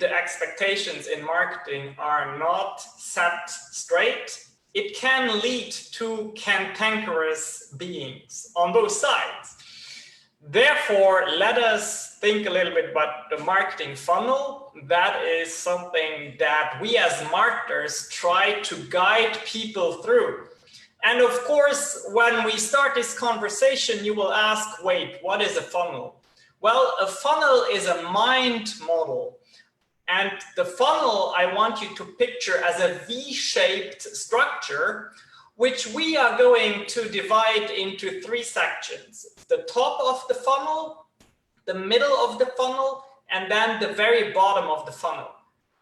the expectations in marketing are not set straight, it can lead to cantankerous beings on both sides. Therefore, let us think a little bit about the marketing funnel. That is something that we as marketers try to guide people through. And of course, when we start this conversation, you will ask, wait, what is a funnel? Well, a funnel is a mind model. And the funnel I want you to picture as a V-shaped structure, which we are going to divide into 3 sections. The top of the funnel, the middle of the funnel, and then the very bottom of the funnel.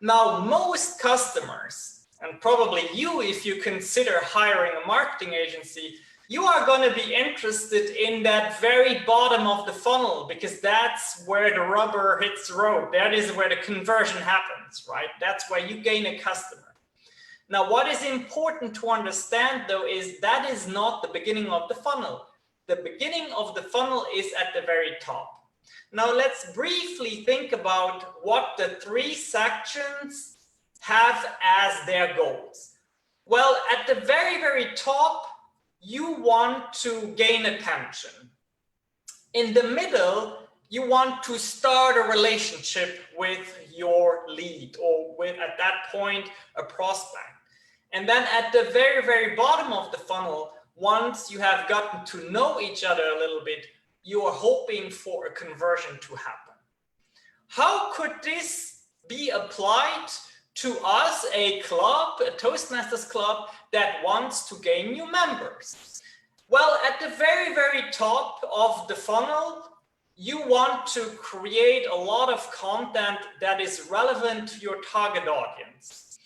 Now, most customers, and probably you, if you consider hiring a marketing agency, you are going to be interested in that very bottom of the funnel, because that's where the rubber hits the road. That is where the conversion happens, right? That's where you gain a customer. Now, what is important to understand, though, is that is not the beginning of the funnel. The beginning of the funnel is at the very top. Now, let's briefly think about what the 3 sections have as their goals. Well, at the very, very top, you want to gain attention. In the middle, you want to start a relationship with your lead, or with, at that point, a prospect. And then at the very, very bottom of the funnel, once you have gotten to know each other a little bit, you are hoping for a conversion to happen. How could this be applied to us, a club, a Toastmasters club that wants to gain new members? Well, at the very, very top of the funnel, you want to create a lot of content that is relevant to your target audience.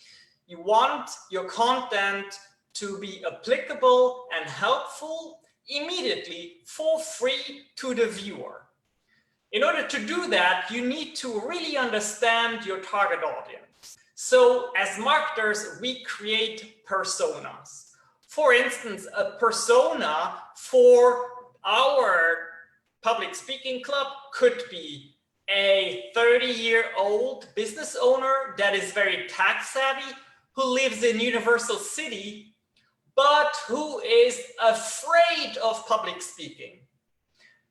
You want your content to be applicable and helpful immediately for free to the viewer. In order to do that, you need to really understand your target audience. So as marketers, we create personas. For instance, a persona for our public speaking club could be a 30-year-old business owner that is very tech savvy, who lives in Universal City, but who is afraid of public speaking.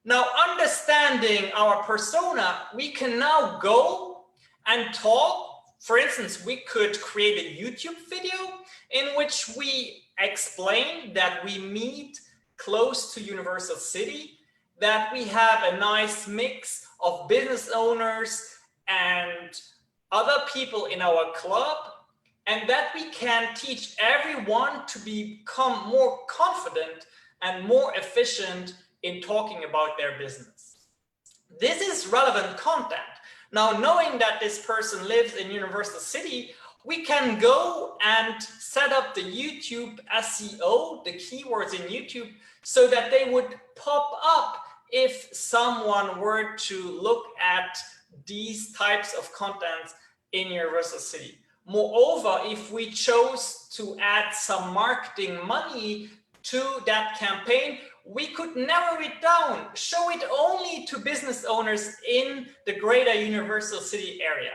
Now, understanding our persona, we can now go and talk. For instance, we could create a YouTube video in which we explain that we meet close to Universal City, that we have a nice mix of business owners and other people in our club, and that we can teach everyone to become more confident and more efficient in talking about their business. This is relevant content. Now, knowing that this person lives in Universal City, we can go and set up the YouTube SEO, the keywords in YouTube, so that they would pop up if someone were to look at these types of content in Universal City. Moreover, if we chose to add some marketing money to that campaign, we could narrow it down, show it only to business owners in the greater Universal City area.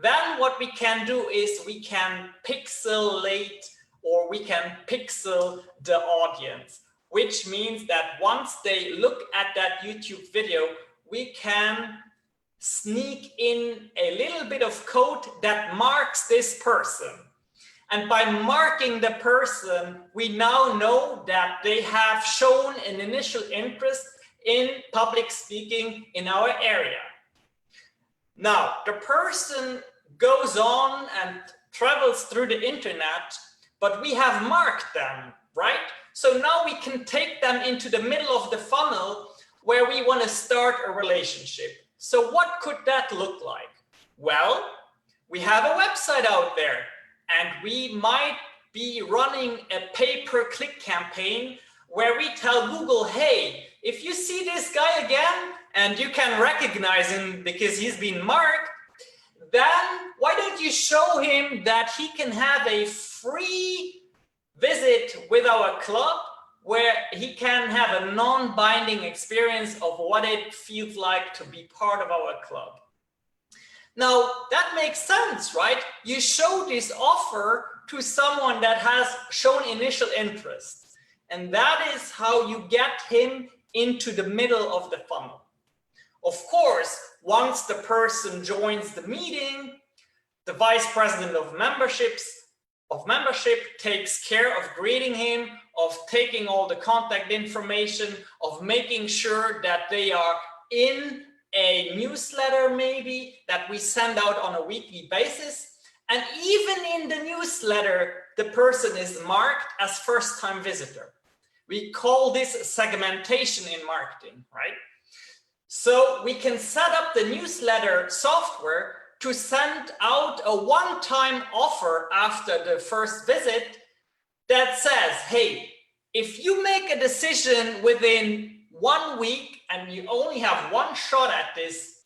Then what we can do is we can pixelate, or we can pixel the audience, which means that once they look at that YouTube video, we can sneak in a little bit of code that marks this person. And by marking the person, we now know that they have shown an initial interest in public speaking in our area. Now, the person goes on and travels through the internet, but we have marked them, right? So now we can take them into the middle of the funnel where we want to start a relationship. So what could that look like? Well, we have a website out there, and we might be running a pay-per-click campaign where we tell Google, hey, if you see this guy again, and you can recognize him because he's been marked, then why don't you show him that he can have a free visit with our club, where he can have a non-binding experience of what it feels like to be part of our club. Now, that makes sense, right? You show this offer to someone that has shown initial interest. And that is how you get him into the middle of the funnel. Of course, once the person joins the meeting, the vice president of membership takes care of greeting him, of taking all the contact information, of making sure that they are in a newsletter maybe that we send out on a weekly basis. And even in the newsletter, the person is marked as first-time visitor. We call this segmentation in marketing, right? So we can set up the newsletter software to send out a one-time offer after the first visit that says, hey, if you make a decision within 1 week and you only have one shot at this,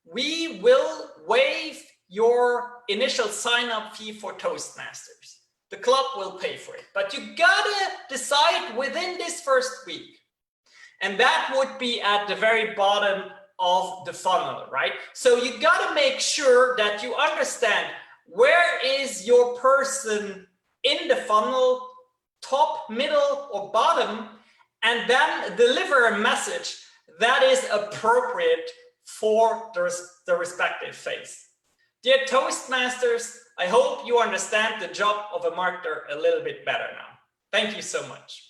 we will waive your initial sign-up fee for Toastmasters. The club will pay for it, but you gotta decide within this first week. And that would be at the very bottom of the funnel, right? So you gotta make sure that you understand where is your person in the funnel, top, middle, or bottom, and then deliver a message that is appropriate for the respective phase. Dear Toastmasters, I hope you understand the job of a marketer a little bit better now. Thank you so much.